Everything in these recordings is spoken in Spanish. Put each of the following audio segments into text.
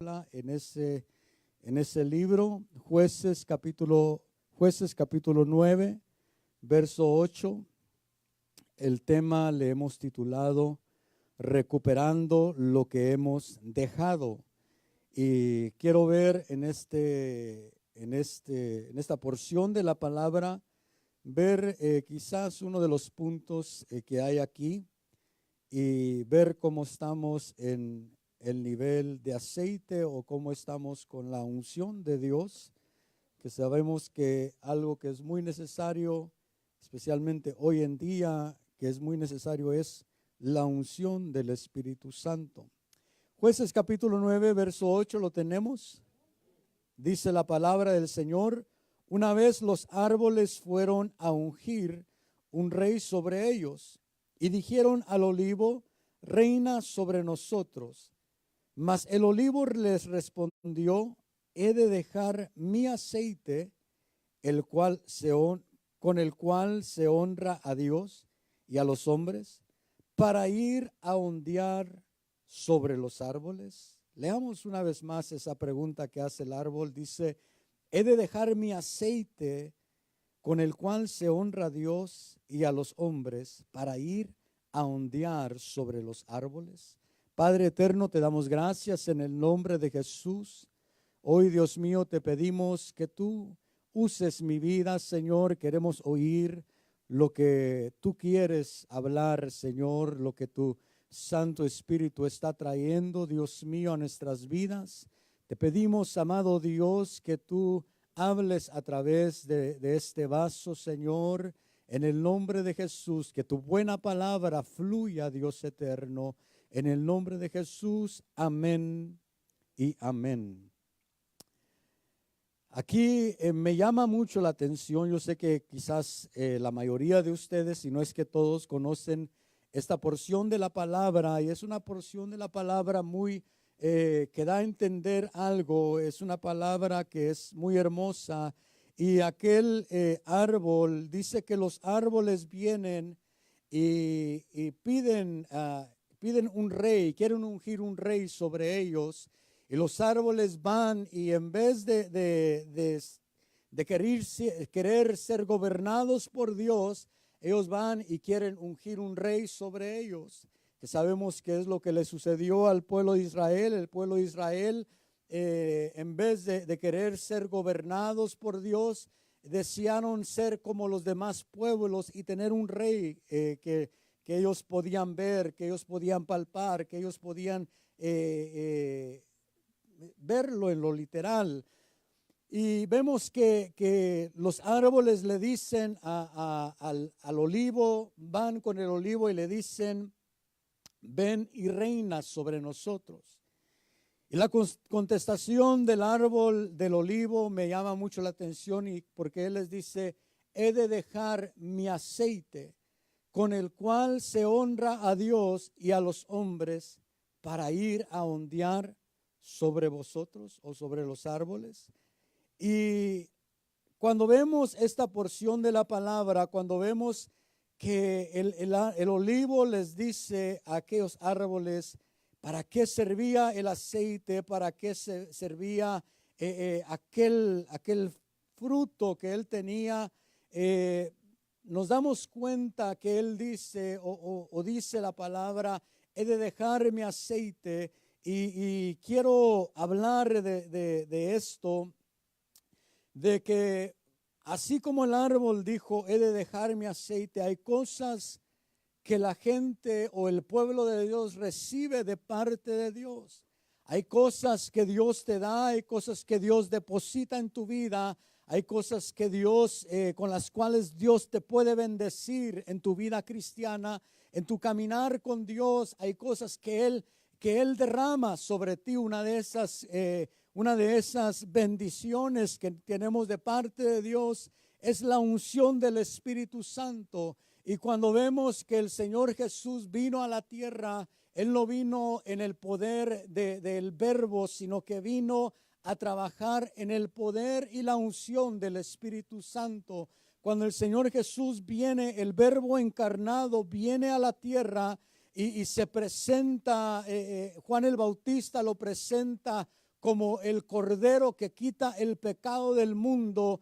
en ese libro, Jueces capítulo 9, verso 8. El tema le hemos titulado Recuperando lo que hemos dejado. Y quiero ver en esta porción de la palabra, ver quizás uno de los puntos que hay aquí y ver cómo estamos en el nivel de aceite o cómo estamos con la unción de Dios, que sabemos que algo que es muy necesario, especialmente hoy en día, que es muy necesario, es la unción del Espíritu Santo. Jueces capítulo 9, verso 8, ¿lo tenemos? Dice la palabra del Señor: una vez los árboles fueron a ungir un rey sobre ellos, y dijeron al olivo: reina sobre nosotros. Mas el olivo les respondió: he de dejar mi aceite, con el cual se honra a Dios y a los hombres, para ir a ondear sobre los árboles. Leamos una vez más esa pregunta que hace el árbol. Dice: he de dejar mi aceite, con el cual se honra a Dios y a los hombres, para ir a ondear sobre los árboles. Padre eterno, te damos gracias en el nombre de Jesús. Hoy, Dios mío, te pedimos que tú uses mi vida, Señor. Queremos oír lo que tú quieres hablar, Señor, lo que tu Santo Espíritu está trayendo, Dios mío, a nuestras vidas. Te pedimos, amado Dios, que tú hables a través de este vaso, Señor, en el nombre de Jesús, que tu buena palabra fluya, Dios eterno, en el nombre de Jesús. Amén y amén. Aquí me llama mucho la atención. Yo sé que quizás la mayoría de ustedes, si no es que todos, conocen esta porción de la palabra, y es una porción de la palabra muy que da a entender algo. Es una palabra que es muy hermosa. Y aquel árbol, dice que los árboles vienen y piden un rey, quieren ungir un rey sobre ellos. Y los árboles van y en vez de querer ser gobernados por Dios, ellos van y quieren ungir un rey sobre ellos. Que sabemos que es lo que le sucedió al pueblo de Israel. El pueblo de Israel, en vez de querer ser gobernados por Dios, desearon ser como los demás pueblos y tener un rey que ellos podían ver, que ellos podían palpar, que ellos podían verlo en lo literal. Y vemos que los árboles le dicen al olivo, van con el olivo y le dicen: ven y reina sobre nosotros. Y la contestación del árbol del olivo me llama mucho la atención, y porque él les dice: he de dejar mi aceite, con el cual se honra a Dios y a los hombres, para ir a ondear sobre vosotros o sobre los árboles. Y cuando vemos esta porción de la palabra, cuando vemos que el olivo les dice a aquellos árboles para qué servía el aceite, para qué servía aquel fruto que él tenía, nos damos cuenta que él dice o dice la palabra: he de dejar mi aceite. Y quiero hablar de esto, de que así como el árbol dijo: he de dejar mi aceite, hay cosas que la gente o el pueblo de Dios recibe de parte de Dios. Hay cosas que Dios te da, hay cosas que Dios deposita en tu vida, hay cosas que Dios, con las cuales Dios te puede bendecir en tu vida cristiana, en tu caminar con Dios. Hay cosas que Él derrama sobre ti. Una de esas bendiciones que tenemos de parte de Dios es la unción del Espíritu Santo. Y cuando vemos que el Señor Jesús vino a la tierra, Él no vino en el poder del verbo, sino que vino a trabajar en el poder y la unción del Espíritu Santo. Cuando el Señor Jesús viene, el verbo encarnado viene a la tierra y se presenta, Juan el Bautista lo presenta como el Cordero que quita el pecado del mundo,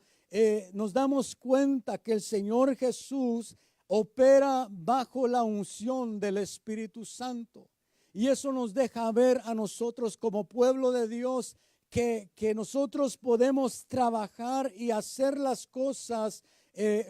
nos damos cuenta que el Señor Jesús opera bajo la unción del Espíritu Santo. Y eso nos deja ver a nosotros como pueblo de Dios que nosotros podemos trabajar y hacer las cosas,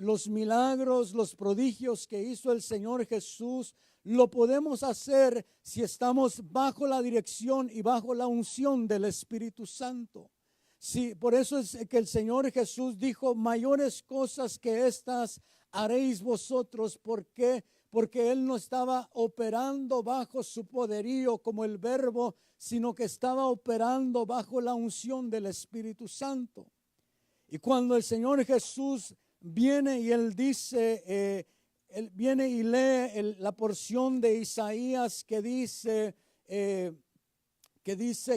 los milagros, los prodigios que hizo el Señor Jesús, lo podemos hacer si estamos bajo la dirección y bajo la unción del Espíritu Santo. Sí, por eso es que el Señor Jesús dijo: mayores cosas que estas haréis vosotros. ¿Por qué? Porque Él no estaba operando bajo su poderío como el Verbo, sino que estaba operando bajo la unción del Espíritu Santo. Y cuando el Señor Jesús viene y Él dice, Él viene y lee la porción de Isaías que dice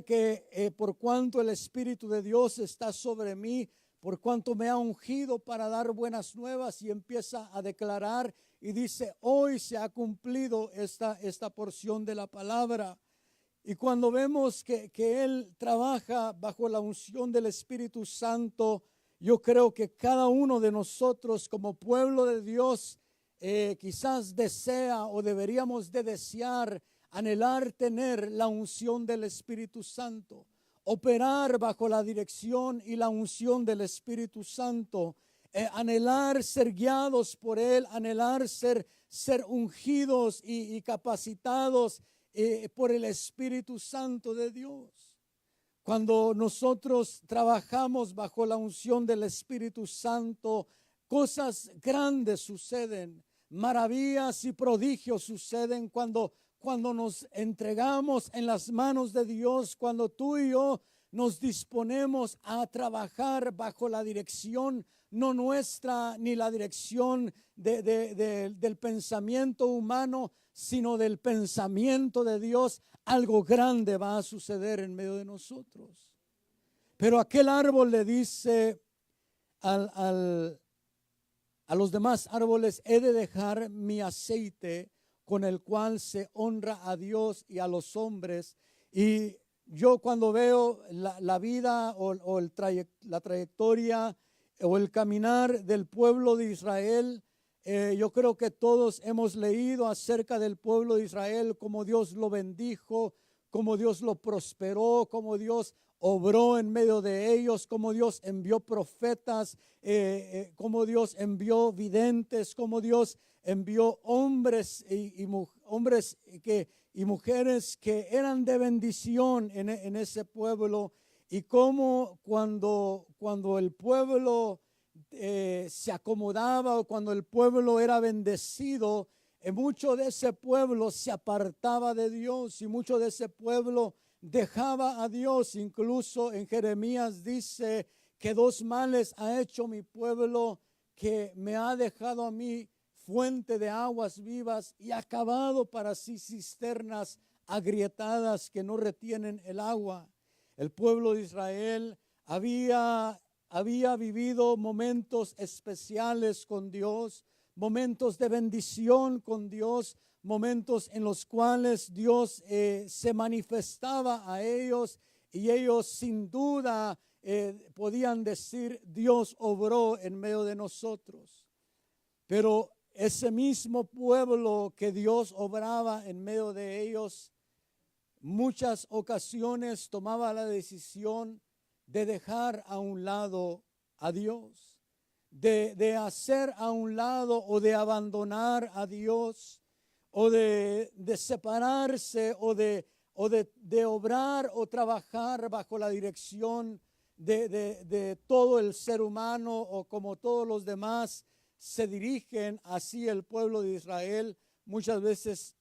que por cuanto el Espíritu de Dios está sobre mí, por cuanto me ha ungido para dar buenas nuevas, y empieza a declarar y dice: hoy se ha cumplido esta porción de la palabra. Y cuando vemos que Él trabaja bajo la unción del Espíritu Santo, yo creo que cada uno de nosotros como pueblo de Dios quizás desea o deberíamos de desear, anhelar tener la unción del Espíritu Santo, operar bajo la dirección y la unción del Espíritu Santo, anhelar ser guiados por Él, anhelar ser ungidos y capacitados por el Espíritu Santo de Dios. Cuando nosotros trabajamos bajo la unción del Espíritu Santo, cosas grandes suceden, maravillas y prodigios suceden cuando nos entregamos en las manos de Dios, cuando tú y yo nos disponemos a trabajar bajo la dirección, no nuestra ni la dirección del pensamiento humano, sino del pensamiento de Dios. Algo grande va a suceder en medio de nosotros. Pero aquel árbol le dice a los demás árboles: he de dejar mi aceite, con el cual se honra a Dios y a los hombres. Y yo cuando veo la vida o la trayectoria o el caminar del pueblo de Israel, yo creo que todos hemos leído acerca del pueblo de Israel, cómo Dios lo bendijo, cómo Dios lo prosperó, cómo Dios obró en medio de ellos, cómo Dios envió profetas, cómo Dios envió videntes, cómo Dios envió hombres y mujeres que eran de bendición en ese pueblo. Y cómo cuando el pueblo se acomodaba, o cuando el pueblo era bendecido, mucho de ese pueblo se apartaba de Dios y mucho de ese pueblo dejaba a Dios. Incluso en Jeremías dice que 2 males ha hecho mi pueblo, que me ha dejado a mí fuente de aguas vivas y ha cavado para sí cisternas agrietadas que no retienen el agua. El pueblo de Israel había vivido momentos especiales con Dios, momentos de bendición con Dios, momentos en los cuales Dios se manifestaba a ellos, y ellos sin duda podían decir: Dios obró en medio de nosotros. Pero ese mismo pueblo que Dios obraba en medio de ellos, muchas ocasiones tomaba la decisión de dejar a un lado a Dios, de hacer a un lado o de abandonar a Dios, o de separarse, o de obrar o trabajar bajo la dirección de todo el ser humano, o como todos los demás se dirigen. Así el pueblo de Israel muchas veces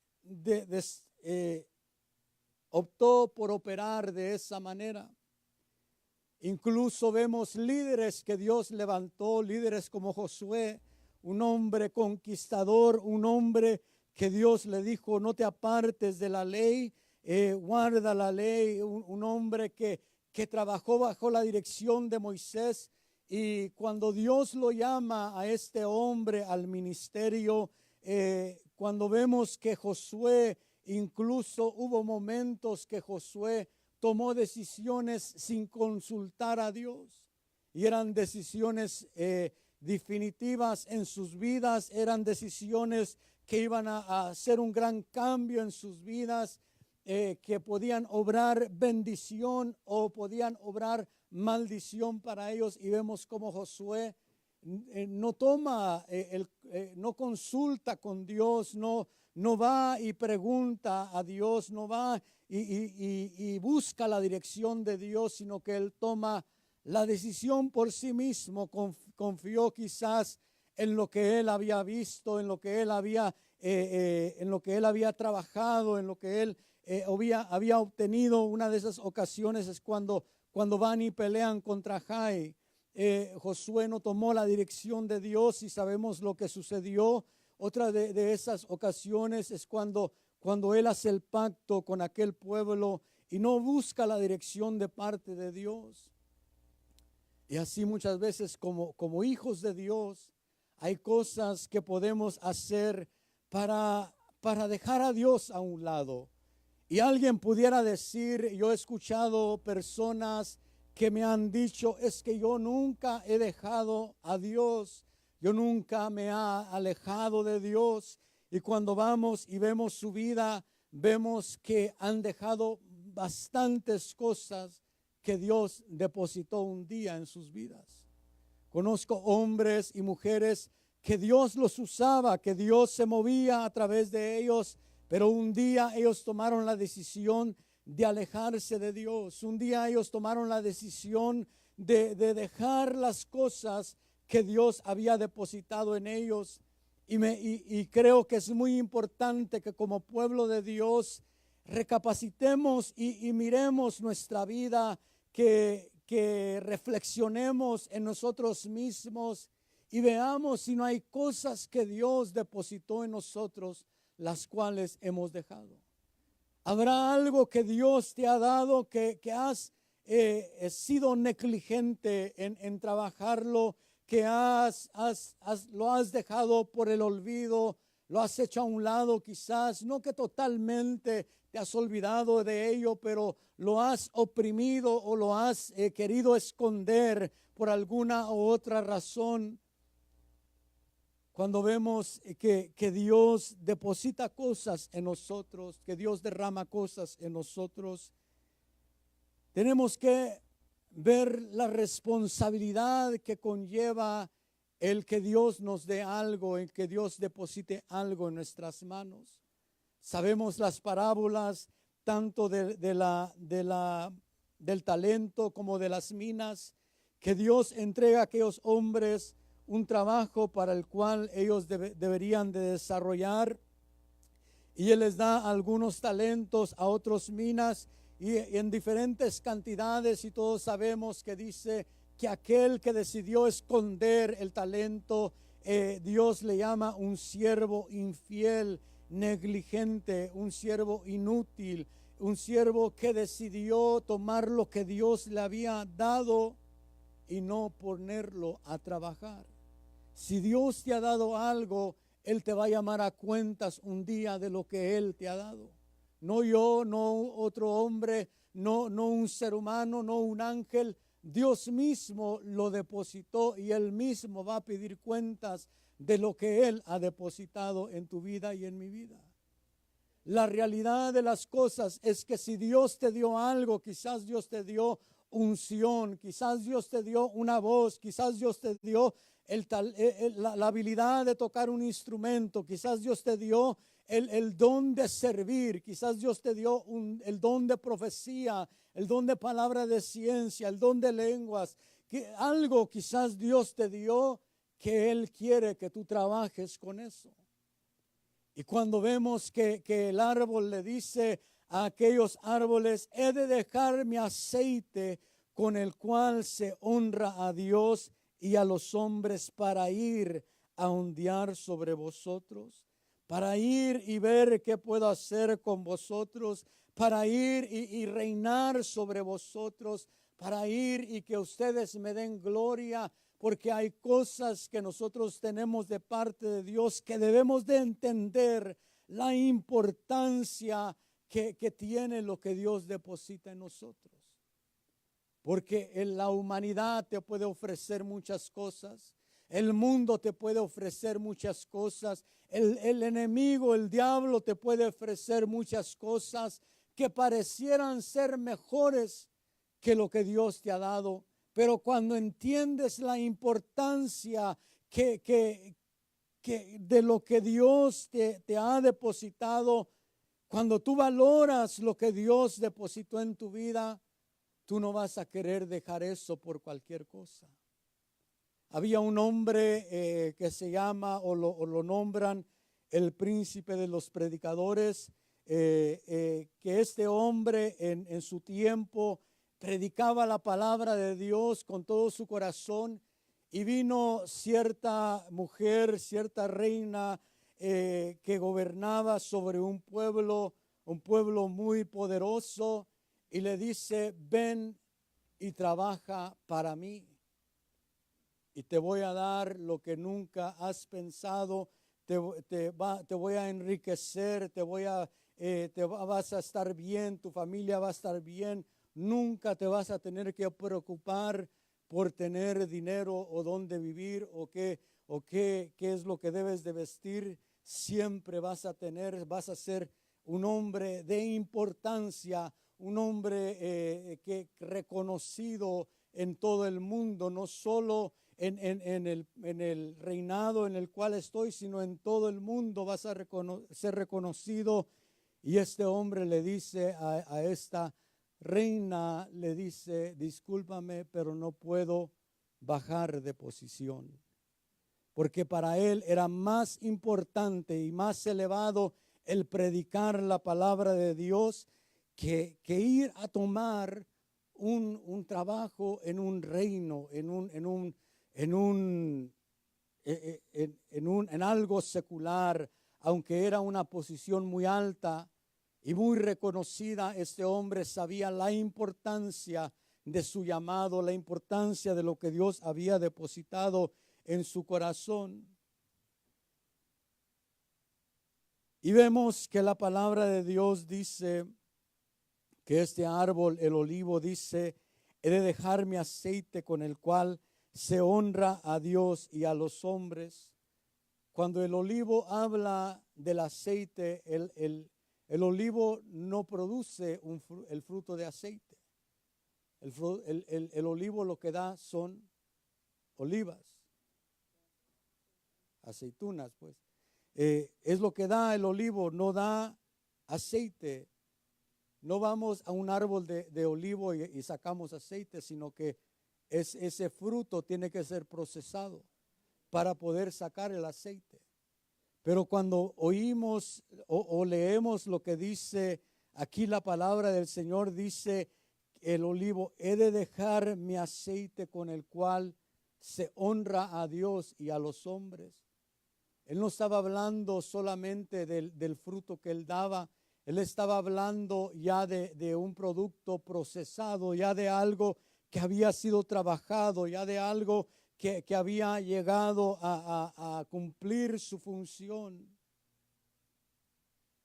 optó por operar de esa manera. Incluso vemos líderes que Dios levantó, líderes como Josué, un hombre conquistador, un hombre que Dios le dijo: no te apartes de la ley, guarda la ley, un hombre que trabajó bajo la dirección de Moisés. Y cuando Dios lo llama a este hombre al ministerio, cuando vemos que Josué, incluso hubo momentos que Josué tomó decisiones sin consultar a Dios. Y eran decisiones definitivas en sus vidas, eran decisiones que iban a hacer un gran cambio en sus vidas, que podían obrar bendición o podían obrar maldición para ellos. Y vemos como Josué no toma, no consulta con Dios, no va y pregunta a Dios, no va y busca la dirección de Dios, sino que él toma la decisión por sí mismo. Confió quizás en lo que él había visto, en lo que él había trabajado, en lo que él había obtenido. Una de esas ocasiones es cuando van y pelean contra Jai. Josué no tomó la dirección de Dios y sabemos lo que sucedió. Otra de esas ocasiones es cuando él hace el pacto con aquel pueblo y no busca la dirección de parte de Dios. Y así muchas veces como hijos de Dios hay cosas que podemos hacer para dejar a Dios a un lado. Y alguien pudiera decir, yo he escuchado personas que me han dicho, es que yo nunca he dejado a Dios, yo nunca me he alejado de Dios. Y cuando vamos y vemos su vida, vemos que han dejado bastantes cosas que Dios depositó un día en sus vidas. Conozco hombres y mujeres que Dios los usaba, que Dios se movía a través de ellos, pero un día ellos tomaron la decisión de alejarse de Dios. Un día ellos tomaron la decisión de dejar las cosas que Dios había depositado en ellos. Y creo que es muy importante que como pueblo de Dios recapacitemos y miremos nuestra vida, que reflexionemos en nosotros mismos y veamos si no hay cosas que Dios depositó en nosotros, las cuales hemos dejado. ¿Habrá algo que Dios te ha dado que has sido negligente en trabajarlo, que lo has dejado por el olvido, lo has hecho a un lado quizás? No que totalmente te has olvidado de ello, pero lo has oprimido o lo has querido esconder por alguna u otra razón. Cuando vemos que Dios deposita cosas en nosotros, que Dios derrama cosas en nosotros, tenemos que ver la responsabilidad que conlleva el que Dios nos dé algo, el que Dios deposite algo en nuestras manos. Sabemos las parábolas tanto del talento como de las minas, que Dios entrega a aquellos hombres un trabajo para el cual ellos deberían de desarrollar, y Él les da algunos talentos, a otros minas, y en diferentes cantidades, y todos sabemos que dice que aquel que decidió esconder el talento, Dios le llama un siervo infiel, negligente, un siervo inútil, un siervo que decidió tomar lo que Dios le había dado y no ponerlo a trabajar. Si Dios te ha dado algo, Él te va a llamar a cuentas un día de lo que Él te ha dado. No yo, no otro hombre, no un ser humano, no un ángel. Dios mismo lo depositó y Él mismo va a pedir cuentas de lo que Él ha depositado en tu vida y en mi vida. La realidad de las cosas es que si Dios te dio algo, quizás Dios te dio unción, quizás Dios te dio una voz, quizás Dios te dio la habilidad de tocar un instrumento, quizás Dios te dio el don de servir, quizás Dios te dio el don de profecía, el don de palabra de ciencia, el don de lenguas, algo quizás Dios te dio que Él quiere que tú trabajes con eso. Y cuando vemos que el árbol le dice a aquellos árboles, he de dejar mi aceite con el cual se honra a Dios y a los hombres, para ir a ondear sobre vosotros, para ir y ver qué puedo hacer con vosotros, para ir y reinar sobre vosotros, para ir y que ustedes me den gloria, porque hay cosas que nosotros tenemos de parte de Dios que debemos de entender la importancia que tiene lo que Dios deposita en nosotros. Porque en la humanidad te puede ofrecer muchas cosas. El mundo te puede ofrecer muchas cosas. El enemigo, el diablo te puede ofrecer muchas cosas que parecieran ser mejores que lo que Dios te ha dado. Pero cuando entiendes la importancia que de lo que Dios te ha depositado, cuando tú valoras lo que Dios depositó en tu vida, tú no vas a querer dejar eso por cualquier cosa. Había un hombre que se llama o lo nombran el príncipe de los predicadores, que este hombre en su tiempo predicaba la palabra de Dios con todo su corazón, y vino cierta mujer, cierta reina que gobernaba sobre un pueblo muy poderoso, y le dice: ven y trabaja para mí, y te voy a dar lo que nunca has pensado, te voy a enriquecer, vas a estar bien, tu familia va a estar bien, nunca te vas a tener que preocupar por tener dinero o dónde vivir o qué es lo que debes de vestir. Siempre vas a ser un hombre de importancia, un hombre que reconocido en todo el mundo, no solo en el reinado en el cual estoy, sino en todo el mundo vas a ser reconocido. Y este hombre le dice a esta reina, le dice: discúlpame, pero no puedo bajar de posición, porque para él era más importante y más elevado el predicar la palabra de Dios que ir a tomar un trabajo en un reino, en algo secular. Aunque era una posición muy alta y muy reconocida, este hombre sabía la importancia de su llamado, la importancia de lo que Dios había depositado en su corazón. Y vemos que la palabra de Dios dice que este árbol, el olivo, dice: he de dejar mi aceite con el cual se honra a Dios y a los hombres. Cuando el olivo habla del aceite, el olivo no produce el fruto de aceite. El olivo lo que da son olivas, aceitunas, pues. Es lo que da el olivo, no da aceite. No vamos a un árbol de olivo y sacamos aceite, sino que ese fruto tiene que ser procesado para poder sacar el aceite. Pero cuando oímos o leemos lo que dice aquí la palabra del Señor, dice el olivo: he de dejar mi aceite con el cual se honra a Dios y a los hombres. Él no estaba hablando solamente del fruto que él daba. Él estaba hablando ya de un producto procesado, ya de algo que había sido trabajado, ya de algo que había llegado a cumplir su función.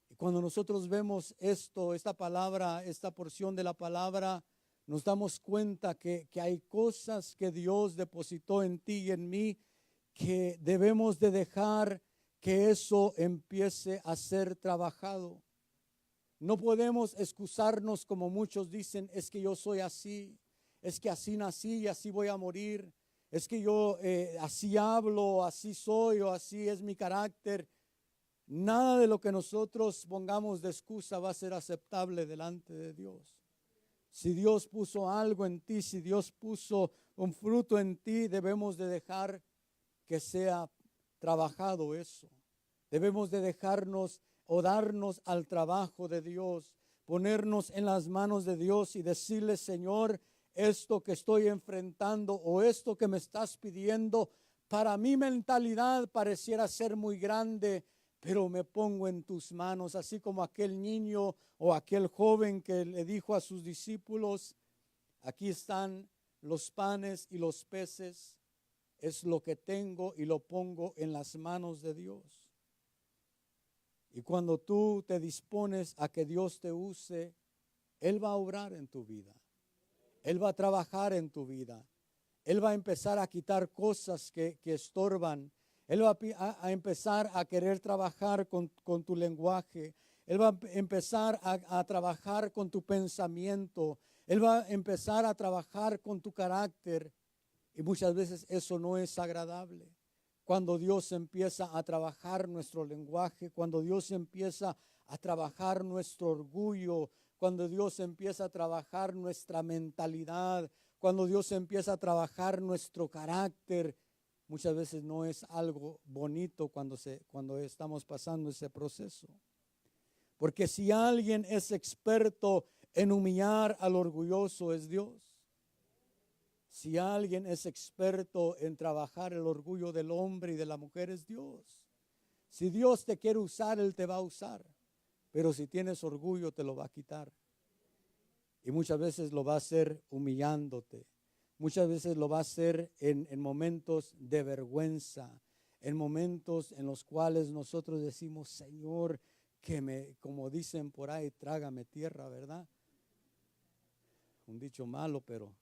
Y cuando nosotros vemos esta palabra, esta porción de la palabra, nos damos cuenta que hay cosas que Dios depositó en ti y en mí, que debemos de dejar que eso empiece a ser trabajado. No podemos excusarnos, como muchos dicen: es que yo soy así, es que así nací y así voy a morir, es que yo así hablo, así soy, o así es mi carácter. Nada de lo que nosotros pongamos de excusa va a ser aceptable delante de Dios. Si Dios puso algo en ti, si Dios puso un fruto en ti, debemos de dejar que sea trabajado eso. Debemos de dejarnos o darnos al trabajo de Dios, ponernos en las manos de Dios y decirle: Señor, esto que estoy enfrentando o esto que me estás pidiendo, para mi mentalidad pareciera ser muy grande, pero me pongo en tus manos. Así como aquel niño o aquel joven que le dijo a sus discípulos: aquí están los panes y los peces, es lo que tengo y lo pongo en las manos de Dios. Y cuando tú te dispones a que Dios te use, Él va a obrar en tu vida. Él va a trabajar en tu vida. Él va a empezar a quitar cosas que estorban. Él va a empezar a querer trabajar con tu lenguaje. Él va a empezar a trabajar con tu pensamiento. Él va a empezar a trabajar con tu carácter. Y muchas veces eso no es agradable. Cuando Dios empieza a trabajar nuestro lenguaje, cuando Dios empieza a trabajar nuestro orgullo, cuando Dios empieza a trabajar nuestra mentalidad, cuando Dios empieza a trabajar nuestro carácter, muchas veces no es algo bonito cuando estamos pasando ese proceso. Porque si alguien es experto en humillar al orgulloso, es Dios. Si alguien es experto en trabajar el orgullo del hombre y de la mujer, es Dios. Si Dios te quiere usar, Él te va a usar. Pero si tienes orgullo, te lo va a quitar. Y muchas veces lo va a hacer humillándote. Muchas veces lo va a hacer en momentos de vergüenza. En momentos en los cuales nosotros decimos, Señor, como dicen por ahí, trágame tierra, ¿verdad? Un dicho malo, pero...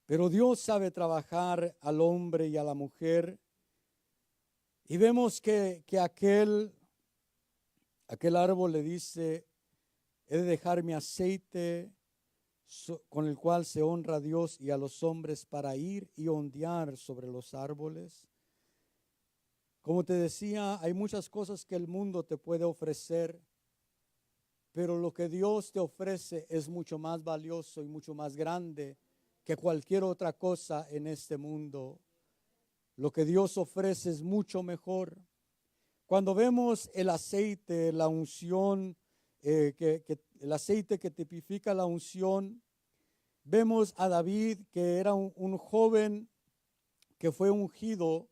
Pero Dios sabe trabajar al hombre y a la mujer. Y vemos que aquel árbol le dice, he de dejar mi aceite con el cual se honra a Dios y a los hombres para ir y ondear sobre los árboles. Como te decía, hay muchas cosas que el mundo te puede ofrecer, pero lo que Dios te ofrece es mucho más valioso y mucho más grande que cualquier otra cosa en este mundo. Lo que Dios ofrece es mucho mejor. Cuando vemos el aceite, la unción, el aceite que tipifica la unción, vemos a David, que era un joven que fue ungido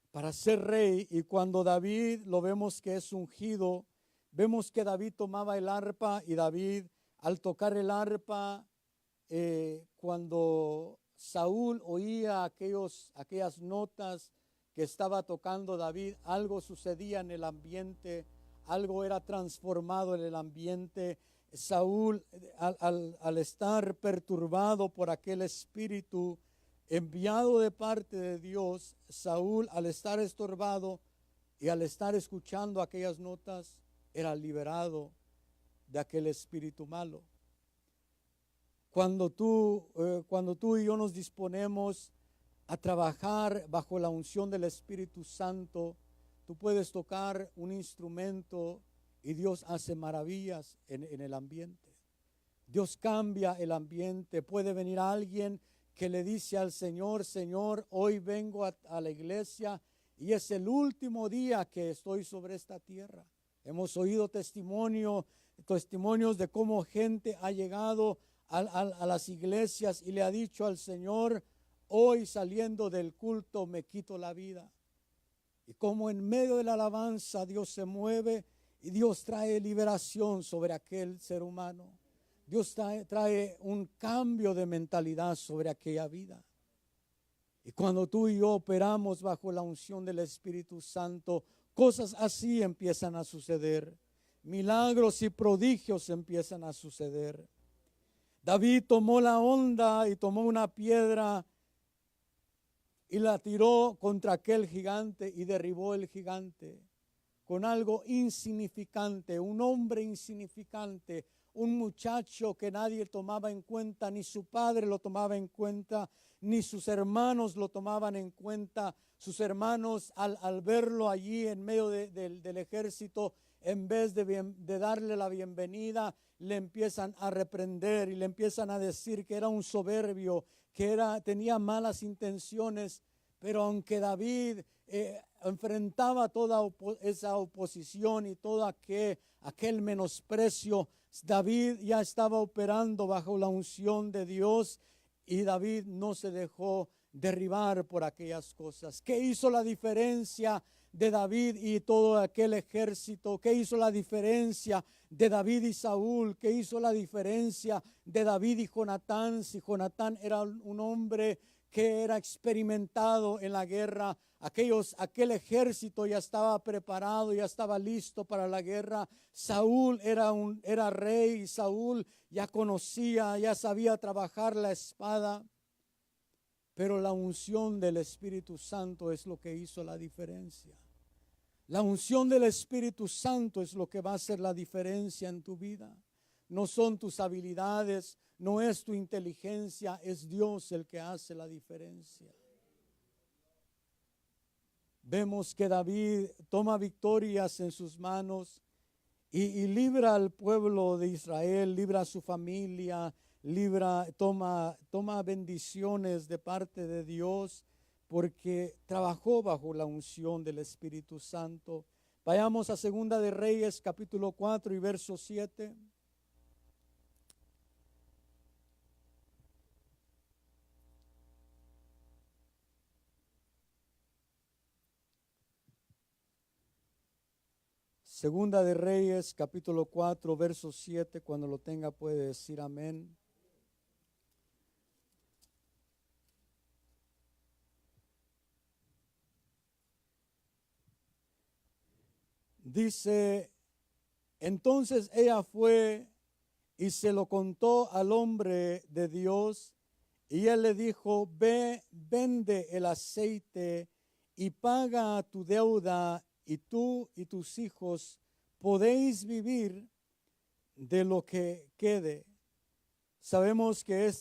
para ser rey. Y cuando David lo vemos que es ungido, vemos que David tomaba el arpa y David, al tocar el arpa, cuando Saúl oía aquellas notas que estaba tocando David, algo sucedía en el ambiente, algo era transformado en el ambiente. Saúl, al estar perturbado por aquel espíritu enviado de parte de Dios, Saúl, al estar estorbado y al estar escuchando aquellas notas, era liberado de aquel espíritu malo. Cuando tú y yo nos disponemos a trabajar bajo la unción del Espíritu Santo, tú puedes tocar un instrumento y Dios hace maravillas en el ambiente. Dios cambia el ambiente. Puede venir alguien que le dice al Señor, Señor, hoy vengo a la iglesia y es el último día que estoy sobre esta tierra. Hemos oído testimonios de cómo gente ha llegado a las iglesias y le ha dicho al Señor, hoy saliendo del culto me quito la vida. Y como en medio de la alabanza Dios se mueve y Dios trae liberación sobre aquel ser humano. Dios trae un cambio de mentalidad sobre aquella vida. Y cuando tú y yo operamos bajo la unción del Espíritu Santo, cosas así empiezan a suceder. Milagros y prodigios empiezan a suceder. David tomó la honda y tomó una piedra y la tiró contra aquel gigante y derribó el gigante con algo insignificante, un hombre insignificante, un muchacho que nadie tomaba en cuenta, ni su padre lo tomaba en cuenta, ni sus hermanos lo tomaban en cuenta. Sus hermanos al verlo allí en medio del ejército, en vez de darle la bienvenida, le empiezan a reprender y le empiezan a decir que era un soberbio, que tenía malas intenciones. Pero aunque David enfrentaba toda esa oposición y todo aquel menosprecio, David ya estaba operando bajo la unción de Dios y David no se dejó derribar por aquellas cosas. ¿Qué hizo la diferencia de David y todo aquel ejército? ¿Qué hizo la diferencia de David y Saúl? ¿Qué hizo la diferencia de David y Jonatán? Si Jonatán era un hombre que era experimentado en la guerra. Aquel ejército ya estaba preparado, ya estaba listo para la guerra. Saúl era rey, y Saúl ya conocía, ya sabía trabajar la espada. Pero la unción del Espíritu Santo es lo que hizo la diferencia. La unción del Espíritu Santo es lo que va a hacer la diferencia en tu vida. No son tus habilidades, no es tu inteligencia, es Dios el que hace la diferencia. Vemos que David toma victorias en sus manos y libra al pueblo de Israel, libra a su familia, toma bendiciones de parte de Dios, porque trabajó bajo la unción del Espíritu Santo. Vayamos a Segunda de Reyes, capítulo 4 y verso 7. Segunda de Reyes, capítulo 4, verso 7. Cuando lo tenga puede decir amén. Dice, entonces ella fue y se lo contó al hombre de Dios, y él le dijo, ve, vende el aceite y paga tu deuda, y tú y tus hijos podéis vivir de lo que quede. Sabemos que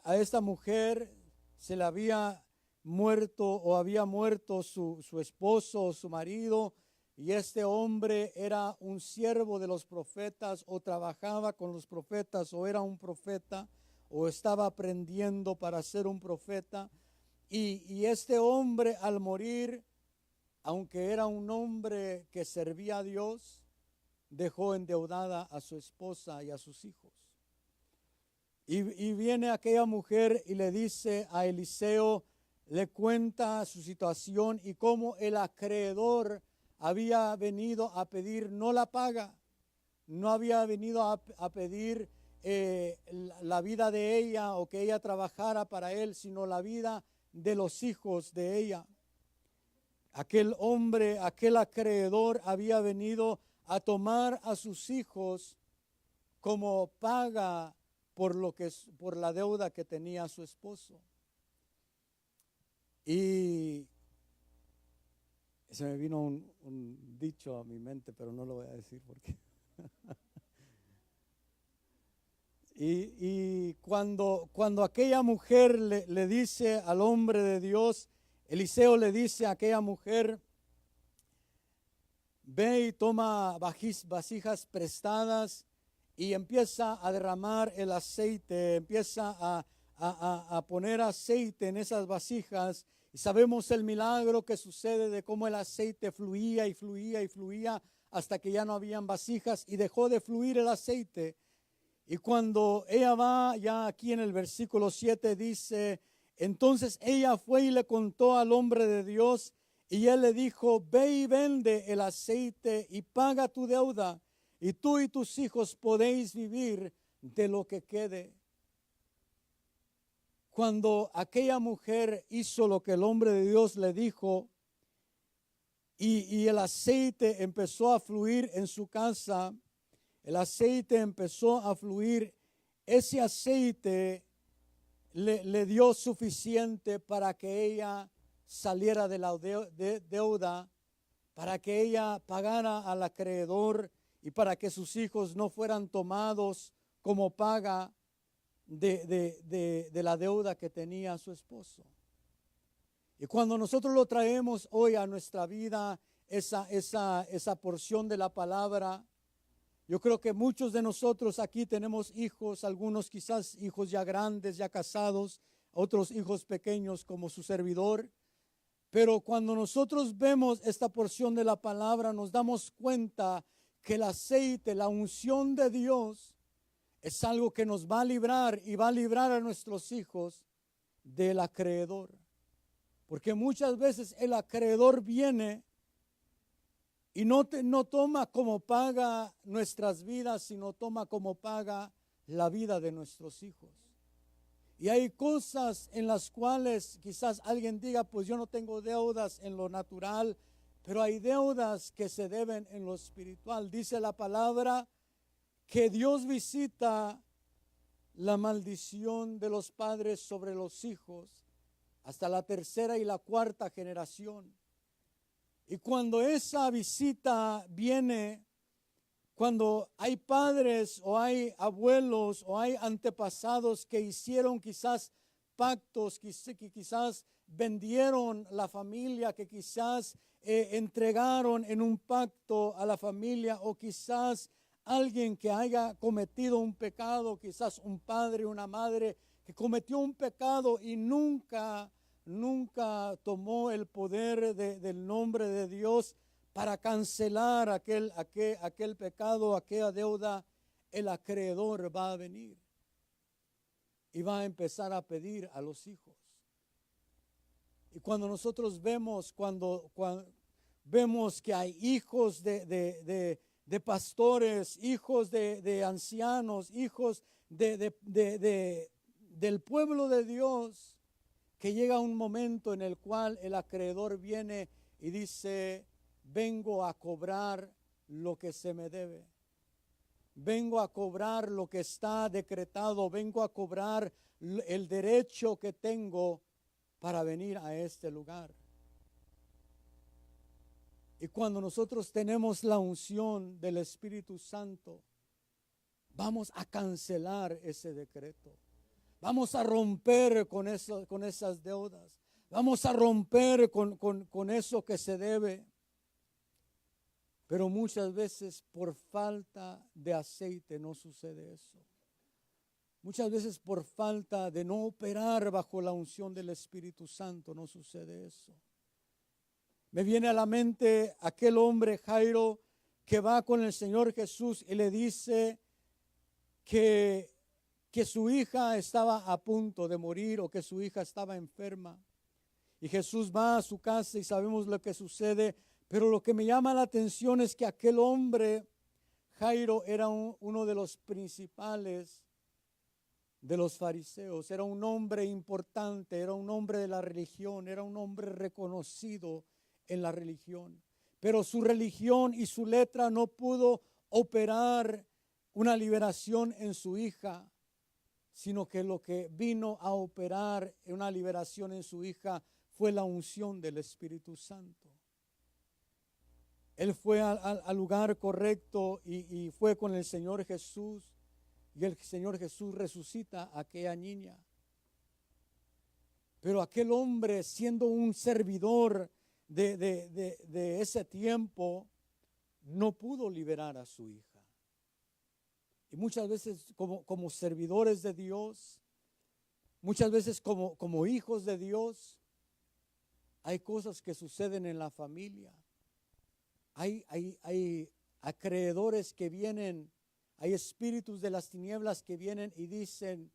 a esta mujer se le había muerto o había muerto su esposo o su marido, y este hombre era un siervo de los profetas, o trabajaba con los profetas, o era un profeta, o estaba aprendiendo para ser un profeta. Y este hombre, al morir, aunque era un hombre que servía a Dios, dejó endeudada a su esposa y a sus hijos. Y viene aquella mujer y le dice a Eliseo, le cuenta su situación y cómo el acreedor había venido a pedir no la paga, no había venido a pedir la vida de ella o que ella trabajara para él, sino la vida de los hijos de ella. Aquel hombre, aquel acreedor había venido a tomar a sus hijos como paga por la deuda que tenía su esposo. Y se me vino un dicho a mi mente, pero no lo voy a decir porque. y cuando aquella mujer le dice al hombre de Dios, Eliseo le dice a aquella mujer, ve y toma vasijas prestadas y empieza a derramar el aceite, empieza a poner aceite en esas vasijas. Y sabemos el milagro que sucede de cómo el aceite fluía y fluía y fluía hasta que ya no habían vasijas y dejó de fluir el aceite. Y cuando ella va, ya aquí en el versículo 7 dice, entonces ella fue y le contó al hombre de Dios, y él le dijo, ve y vende el aceite y paga tu deuda, y tú y tus hijos podéis vivir de lo que quede. Cuando aquella mujer hizo lo que el hombre de Dios le dijo, y el aceite empezó a fluir en su casa, el aceite empezó a fluir, ese aceite le dio suficiente para que ella saliera de la deuda, para que ella pagara al acreedor y para que sus hijos no fueran tomados como paga de la deuda que tenía su esposo. Y cuando nosotros lo traemos hoy a nuestra vida, esa porción de la palabra, yo creo que muchos de nosotros aquí tenemos hijos, algunos quizás hijos ya grandes, ya casados, otros hijos pequeños como su servidor. Pero cuando nosotros vemos esta porción de la palabra, nos damos cuenta que el aceite, la unción de Dios, es algo que nos va a librar y va a librar a nuestros hijos del acreedor. Porque muchas veces el acreedor viene y no toma como paga nuestras vidas, sino toma como paga la vida de nuestros hijos. Y hay cosas en las cuales quizás alguien diga, pues yo no tengo deudas en lo natural, pero hay deudas que se deben en lo espiritual. Dice la palabra que Dios visita la maldición de los padres sobre los hijos hasta la tercera y la cuarta generación. Y cuando esa visita viene, cuando hay padres o hay abuelos o hay antepasados que hicieron quizás pactos, que quizás vendieron la familia, que quizás entregaron en un pacto a la familia, o quizás alguien que haya cometido un pecado, quizás un padre, una madre que cometió un pecado y nunca tomó el poder del nombre de Dios para cancelar aquel pecado, aquella deuda. El acreedor va a venir y va a empezar a pedir a los hijos. Y cuando nosotros vemos, cuando vemos que hay hijos de pastores, hijos de ancianos, hijos del pueblo de Dios, que llega un momento en el cual el acreedor viene y dice: vengo a cobrar lo que se me debe. Vengo a cobrar lo que está decretado. Vengo a cobrar el derecho que tengo para venir a este lugar. Y cuando nosotros tenemos la unción del Espíritu Santo, vamos a cancelar ese decreto. Vamos a romper con esas deudas. Vamos a romper con eso que se debe. Pero muchas veces por falta de aceite no sucede eso. Muchas veces por falta de no operar bajo la unción del Espíritu Santo no sucede eso. Me viene a la mente aquel hombre Jairo que va con el Señor Jesús y le dice que su hija estaba a punto de morir o que su hija estaba enferma. Y Jesús va a su casa y sabemos lo que sucede. Pero lo que me llama la atención es que aquel hombre, Jairo, era uno de los principales de los fariseos. Era un hombre importante, era un hombre de la religión, era un hombre reconocido en la religión. Pero su religión y su letra no pudo operar una liberación en su hija, sino que lo que vino a operar una liberación en su hija fue la unción del Espíritu Santo. Él fue al lugar correcto y fue con el Señor Jesús. Y el Señor Jesús resucita a aquella niña. Pero aquel hombre, siendo un servidor de ese tiempo, no pudo liberar a su hija. Y muchas veces como servidores de Dios, muchas veces como hijos de Dios, hay cosas que suceden en la familia. Hay acreedores que vienen, hay espíritus de las tinieblas que vienen y dicen: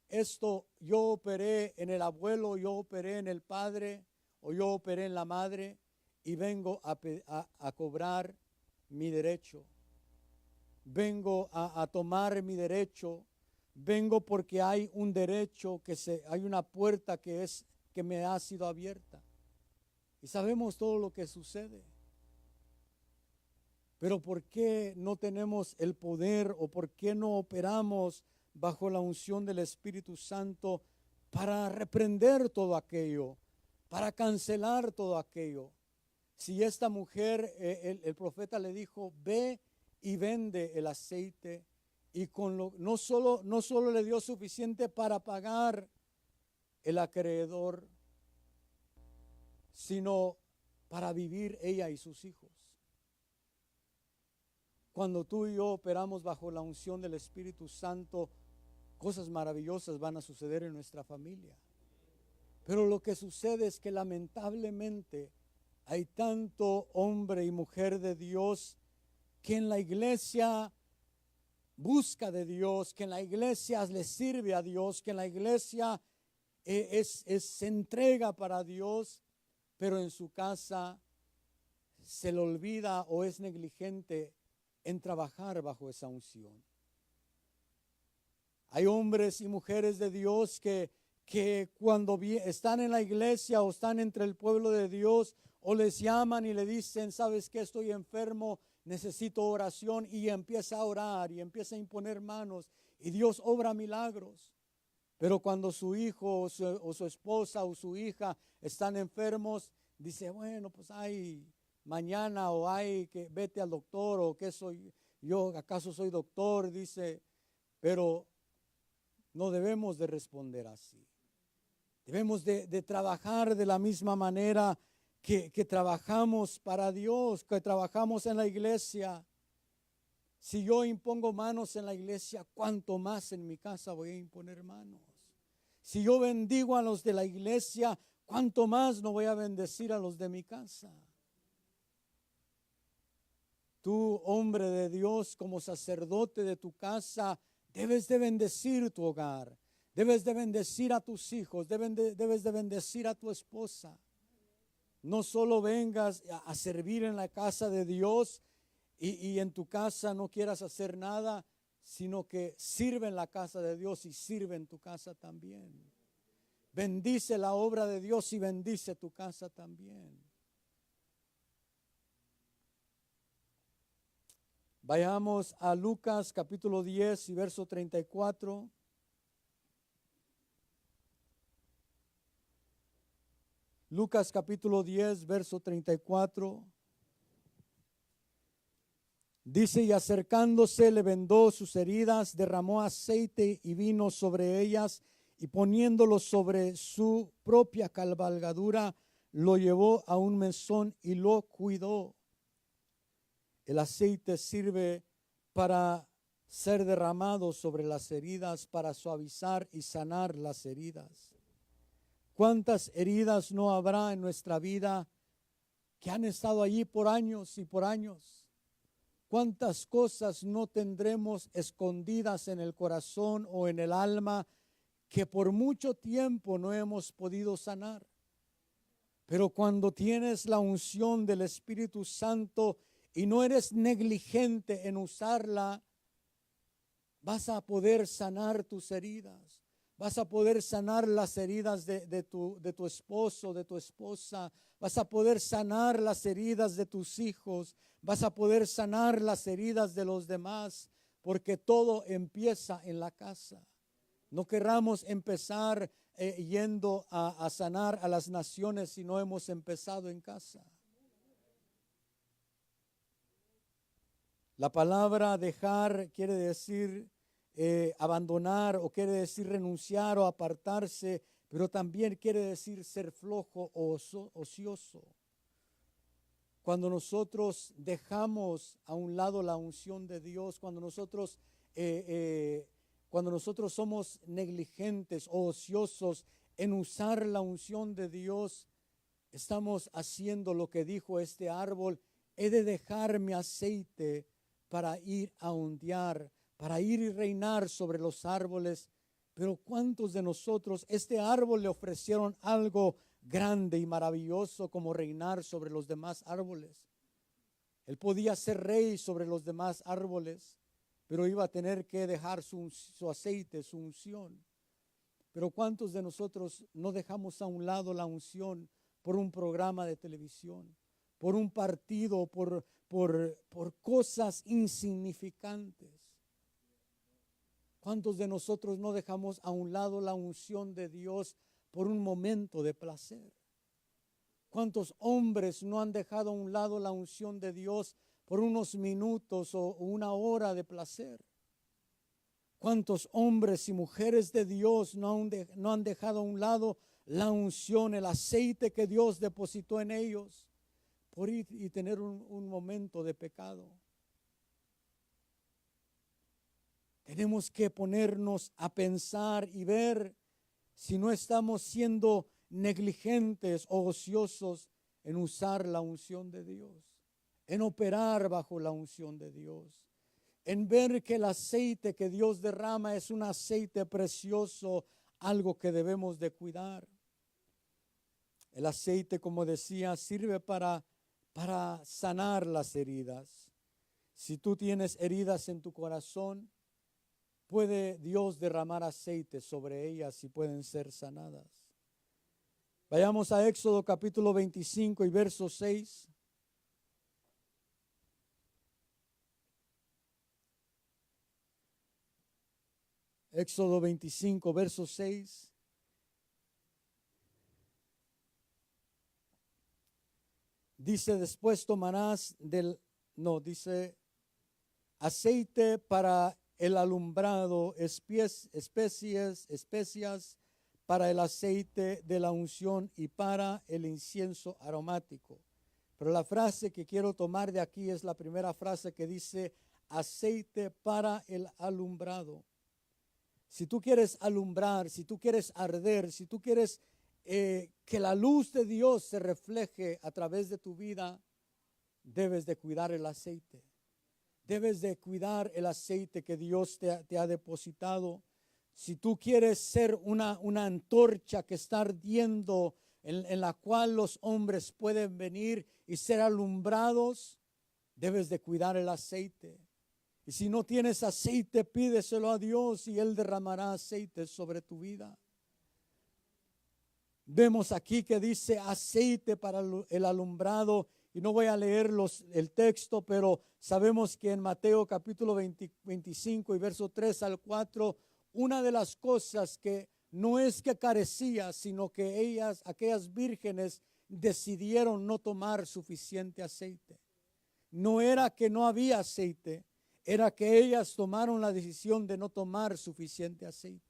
esto yo operé en el abuelo, yo operé en el padre, o yo operé en la madre, y vengo a cobrar mi derecho. Vengo a tomar mi derecho. Vengo porque hay un derecho, hay una puerta que me ha sido abierta. Y sabemos todo lo que sucede. Pero ¿por qué no tenemos el poder o por qué no operamos bajo la unción del Espíritu Santo para reprender todo aquello, para cancelar todo aquello? Si esta mujer, el profeta le dijo: ve y vende el aceite, y no solo le dio suficiente para pagar el acreedor, sino para vivir ella y sus hijos. Cuando tú y yo operamos bajo la unción del Espíritu Santo, cosas maravillosas van a suceder en nuestra familia. Pero lo que sucede es que lamentablemente hay tanto hombre y mujer de Dios que en la iglesia busca de Dios, que en la iglesia le sirve a Dios, que en la iglesia se entrega para Dios, pero en su casa se le olvida o es negligente en trabajar bajo esa unción. Hay hombres y mujeres de Dios que cuando están en la iglesia o están entre el pueblo de Dios o les llaman y le dicen, ¿sabes qué? Estoy enfermo, necesito oración, y empieza a orar y empieza a imponer manos y Dios obra milagros. Pero cuando su hijo o su esposa o su hija están enfermos, dice, bueno, pues hay mañana, o hay que vete al doctor, o qué soy yo, acaso soy doctor, dice. Pero no debemos de responder así. Debemos de trabajar de la misma manera que trabajamos para Dios, que trabajamos en la iglesia. Si yo impongo manos en la iglesia, ¿cuánto más en mi casa voy a imponer manos? Si yo bendigo a los de la iglesia, ¿cuánto más no voy a bendecir a los de mi casa? Tú, hombre de Dios, como sacerdote de tu casa, debes de bendecir tu hogar. Debes de bendecir a tus hijos, debes de bendecir a tu esposa. No solo vengas a servir en la casa de Dios y en tu casa no quieras hacer nada, sino que sirve en la casa de Dios y sirve en tu casa también. Bendice la obra de Dios y bendice tu casa también. Vayamos a Lucas capítulo 10 y verso 34. Lucas capítulo 10, verso 34. Dice, y acercándose le vendó sus heridas, derramó aceite y vino sobre ellas, y poniéndolo sobre su propia cabalgadura, lo llevó a un mesón y lo cuidó. El aceite sirve para ser derramado sobre las heridas, para suavizar y sanar las heridas. ¿Cuántas heridas no habrá en nuestra vida que han estado allí por años y por años? ¿Cuántas cosas no tendremos escondidas en el corazón o en el alma que por mucho tiempo no hemos podido sanar? Pero cuando tienes la unción del Espíritu Santo y no eres negligente en usarla, vas a poder sanar tus heridas. Vas a poder sanar las heridas de tu esposo, de tu esposa. Vas a poder sanar las heridas de tus hijos. Vas a poder sanar las heridas de los demás, porque todo empieza en la casa. No querramos empezar yendo a sanar a las naciones si no hemos empezado en casa. La palabra dejar quiere decir abandonar, o quiere decir renunciar o apartarse, pero también quiere decir ser flojo o ocioso. Cuando nosotros dejamos a un lado la unción de Dios, cuando nosotros somos negligentes o ociosos en usar la unción de Dios, estamos haciendo lo que dijo este árbol: he de dejar mi aceite para ir a ondear, para ir y reinar sobre los árboles. Pero ¿cuántos de nosotros este árbol le ofrecieron algo grande y maravilloso como reinar sobre los demás árboles? Él podía ser rey sobre los demás árboles, pero iba a tener que dejar su aceite, su unción. Pero ¿cuántos de nosotros no dejamos a un lado la unción por un programa de televisión, por un partido, por cosas insignificantes? ¿Cuántos de nosotros no dejamos a un lado la unción de Dios por un momento de placer? ¿Cuántos hombres no han dejado a un lado la unción de Dios por unos minutos o una hora de placer? ¿Cuántos hombres y mujeres de Dios no han dejado a un lado la unción, el aceite que Dios depositó en ellos por ir y tener un momento de pecado? Tenemos que ponernos a pensar y ver si no estamos siendo negligentes o ociosos en usar la unción de Dios, en operar bajo la unción de Dios, en ver que el aceite que Dios derrama es un aceite precioso, algo que debemos de cuidar. El aceite, como decía, sirve para sanar las heridas. Si tú tienes heridas en tu corazón, puede Dios derramar aceite sobre ellas y pueden ser sanadas. Vayamos a Éxodo capítulo 25 y verso 6. Éxodo 25, verso 6. Dice, después tomarás dice, aceite para el alumbrado, especias para el aceite de la unción y para el incienso aromático. Pero la frase que quiero tomar de aquí es la primera frase que dice, aceite para el alumbrado. Si tú quieres alumbrar, si tú quieres arder, si tú quieres que la luz de Dios se refleje a través de tu vida, debes de cuidar el aceite. Debes de cuidar el aceite que Dios te ha depositado. Si tú quieres ser una antorcha que está ardiendo, en la cual los hombres pueden venir y ser alumbrados, debes de cuidar el aceite. Y si no tienes aceite, pídeselo a Dios y Él derramará aceite sobre tu vida. Vemos aquí que dice aceite para el alumbrado. Y no voy a leer el texto, pero sabemos que en Mateo capítulo 25 y verso 3 al 4, una de las cosas que no es que carecía, sino que aquellas vírgenes decidieron no tomar suficiente aceite. No era que no había aceite, era que ellas tomaron la decisión de no tomar suficiente aceite.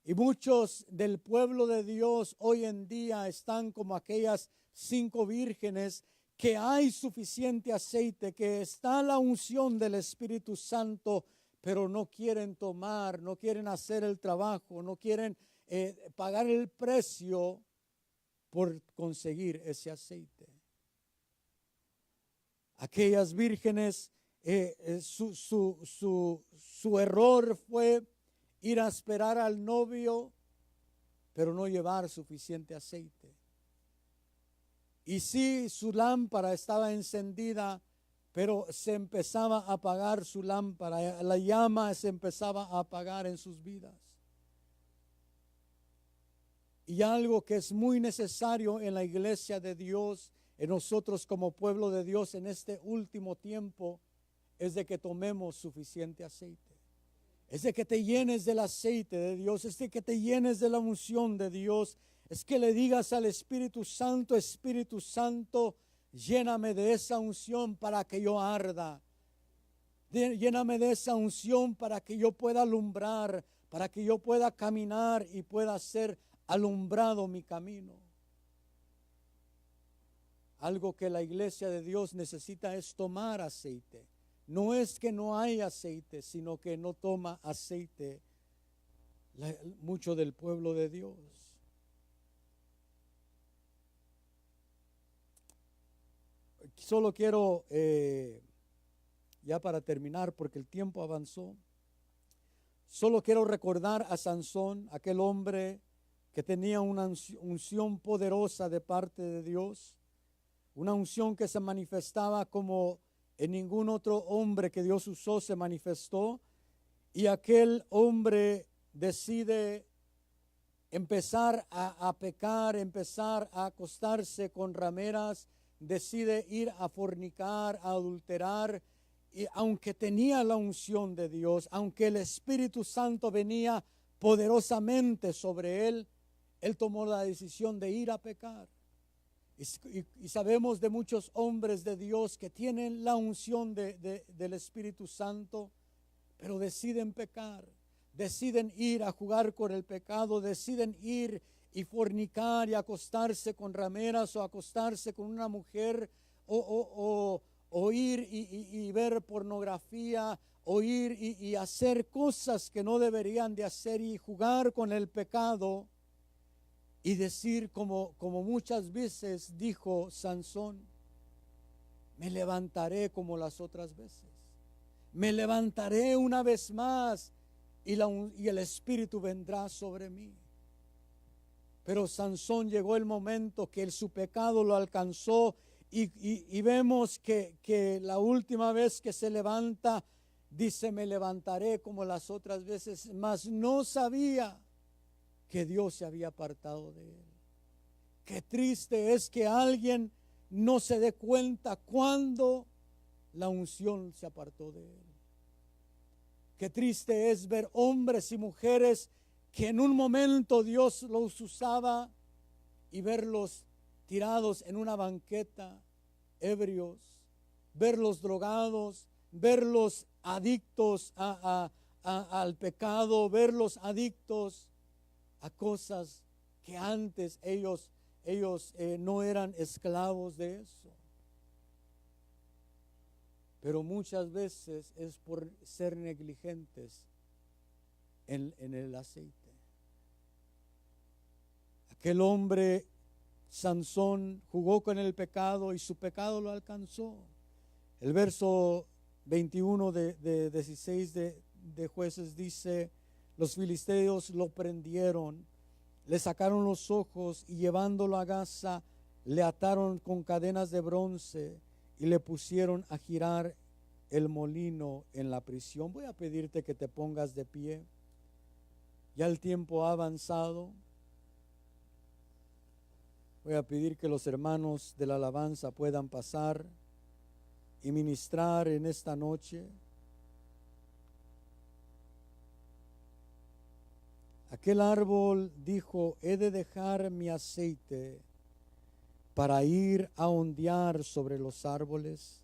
Y muchos del pueblo de Dios hoy en día están como aquellas 5 vírgenes, que hay suficiente aceite, que está la unción del Espíritu Santo, pero no quieren tomar, no quieren hacer el trabajo, no quieren pagar el precio por conseguir ese aceite. Aquellas vírgenes, su error fue ir a esperar al novio, pero no llevar suficiente aceite. Y sí, su lámpara estaba encendida, pero se empezaba a apagar su lámpara, la llama se empezaba a apagar en sus vidas. Y algo que es muy necesario en la iglesia de Dios, en nosotros como pueblo de Dios en este último tiempo, es de que tomemos suficiente aceite. Es de que te llenes del aceite de Dios, es de que te llenes de la unción de Dios. Es que le digas al Espíritu Santo, Espíritu Santo, lléname de esa unción para que yo arda. Lléname de esa unción para que yo pueda alumbrar, para que yo pueda caminar y pueda ser alumbrado mi camino. Algo que la iglesia de Dios necesita es tomar aceite. No es que no hay aceite, sino que no toma aceite mucho del pueblo de Dios. Solo quiero, ya para terminar, porque el tiempo avanzó, solo quiero recordar a Sansón, aquel hombre que tenía una unción poderosa de parte de Dios, una unción que se manifestaba como en ningún otro hombre que Dios usó se manifestó, y aquel hombre decide empezar a pecar, empezar a acostarse con rameras, decide ir a fornicar, a adulterar, y aunque tenía la unción de Dios, aunque el Espíritu Santo venía poderosamente sobre él, él tomó la decisión de ir a pecar. Y sabemos de muchos hombres de Dios que tienen la unción del Espíritu Santo, pero deciden pecar, deciden ir a jugar con el pecado, deciden ir y fornicar y acostarse con rameras o acostarse con una mujer o ir y ver pornografía, o ir y hacer cosas que no deberían de hacer y jugar con el pecado. Y decir como muchas veces dijo Sansón, me levantaré como las otras veces. Me levantaré una vez más y el Espíritu vendrá sobre mí. Pero Sansón llegó el momento que su pecado lo alcanzó y vemos que la última vez que se levanta, Dice, me levantaré como las otras veces, mas no sabía que Dios se había apartado de él. Qué triste es que alguien no se dé cuenta cuando la unción se apartó de él. Qué triste es ver hombres y mujeres que en un momento Dios los usaba y verlos tirados en una banqueta, ebrios, verlos drogados, verlos adictos al pecado, verlos adictos a cosas que antes ellos no eran esclavos de eso. Pero muchas veces es por ser negligentes en el aceite. Aquel hombre, Sansón, jugó con el pecado y su pecado lo alcanzó. El verso 21 de 16 de Jueces dice, los filisteos lo prendieron, le sacaron los ojos y llevándolo a Gaza, le ataron con cadenas de bronce y le pusieron a girar el molino en la prisión. Voy a pedirte que te pongas de pie. Ya el tiempo ha avanzado. Voy a pedir que los hermanos de la alabanza puedan pasar y ministrar en esta noche. Aquel árbol dijo, he de dejar mi aceite para ir a ondear sobre los árboles.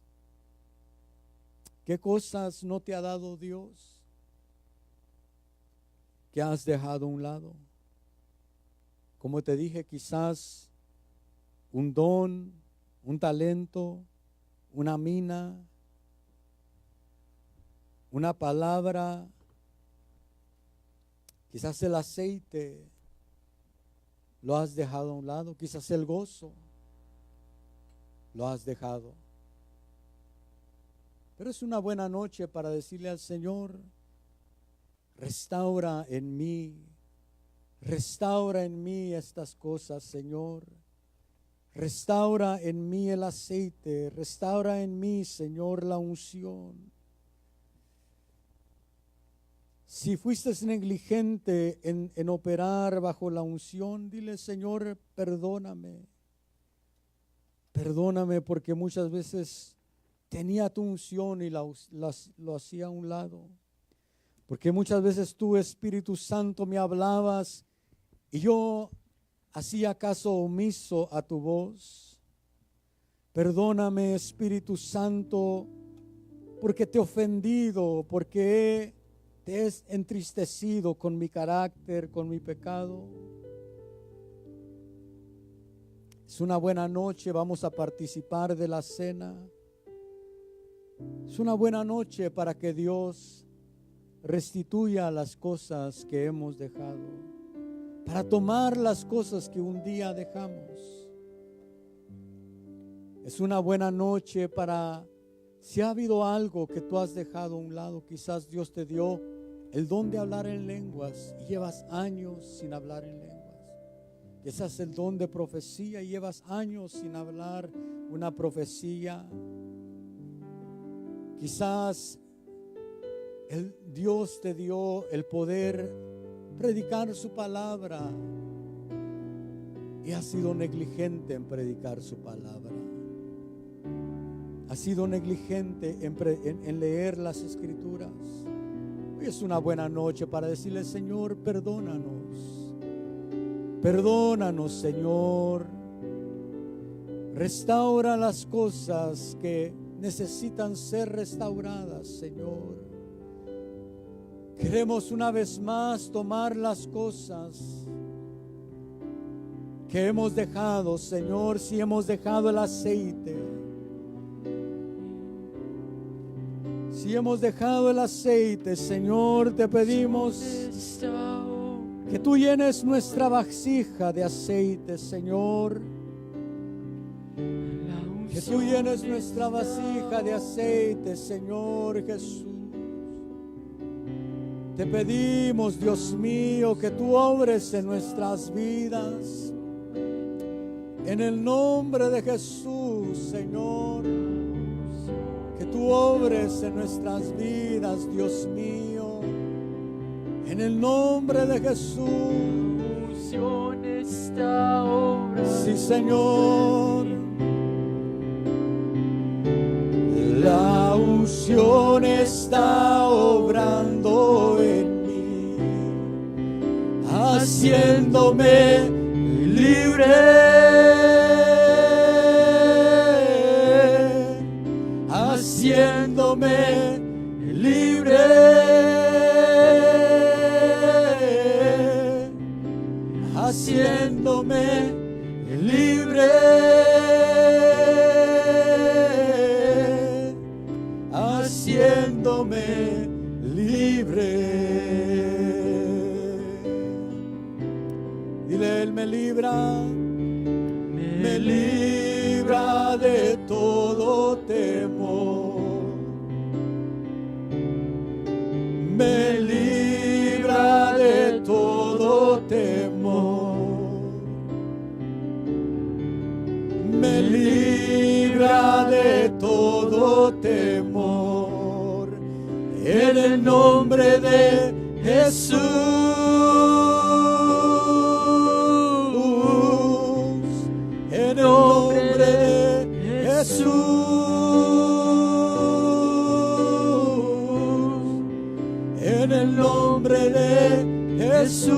¿Qué cosas no te ha dado Dios que has dejado a un lado? Como te dije, quizás un don, un talento, una mina, una palabra, quizás el aceite lo has dejado a un lado, quizás el gozo lo has dejado. Pero es una buena noche para decirle al Señor, restaura en mí estas cosas, Señor. Restaura en mí el aceite, restaura en mí, Señor, la unción. Si fuiste negligente en operar bajo la unción, dile, Señor, perdóname. Perdóname porque muchas veces tenía tu unción y lo hacía a un lado. Porque muchas veces tú, Espíritu Santo, me hablabas y yo hacía caso omiso a tu voz. Perdóname, Espíritu Santo, porque te he ofendido, porque te he entristecido con mi carácter, con mi pecado. Es una buena noche, vamos a participar de la cena. Es una buena noche para que Dios restituya las cosas que hemos dejado, para tomar las cosas que un día dejamos. Es una buena noche para, si ha habido algo que tú has dejado a un lado, quizás Dios te dio el don de hablar en lenguas y llevas años sin hablar en lenguas. Quizás el don de profecía y llevas años sin hablar una profecía. Quizás Dios te dio el poder predicar su palabra y has sido negligente en predicar su palabra. Has sido negligente en leer las escrituras. Hoy es una buena noche para decirle, Señor, perdónanos. Perdónanos, Señor. Restaura las cosas que necesitan ser restauradas, Señor. Queremos una vez más tomar las cosas que hemos dejado, Señor. Si hemos dejado el aceite, Señor, te pedimos que tú llenes nuestra vasija de aceite, Señor. Que tú llenes nuestra vasija de aceite, Señor Jesús. Te pedimos, Dios mío, que tú obres en nuestras vidas. En el nombre de Jesús, Señor. Que tú obres en nuestras vidas, Dios mío. En el nombre de Jesús. unción está obrando. Sí, Señor. La unción está obrando en mí, haciéndome libre, haciéndome libre, haciéndome libre, haciéndome libre. Dile, Él me libra de todo temor, me libra de todo temor, me libra de todo temor, en el nombre de Jesús, en el nombre de Jesús, en el nombre de Jesús,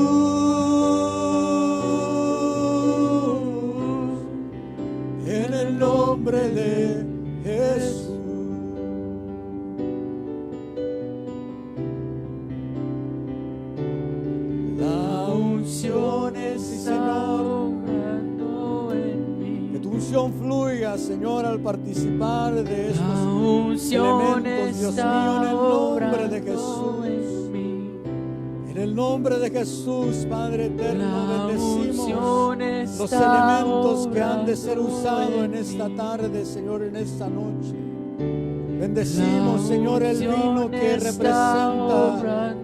en el nombre de Jesús. La unción es, sí, Señor. Que tu unción fluya, Señor, al participar de estos elementos, Dios mío, en el nombre de Jesús. En el nombre de Jesús, Padre eterno, bendecimos los elementos que han de ser usados en esta tarde, Señor, en esta noche. Bendecimos, Señor, el vino que representa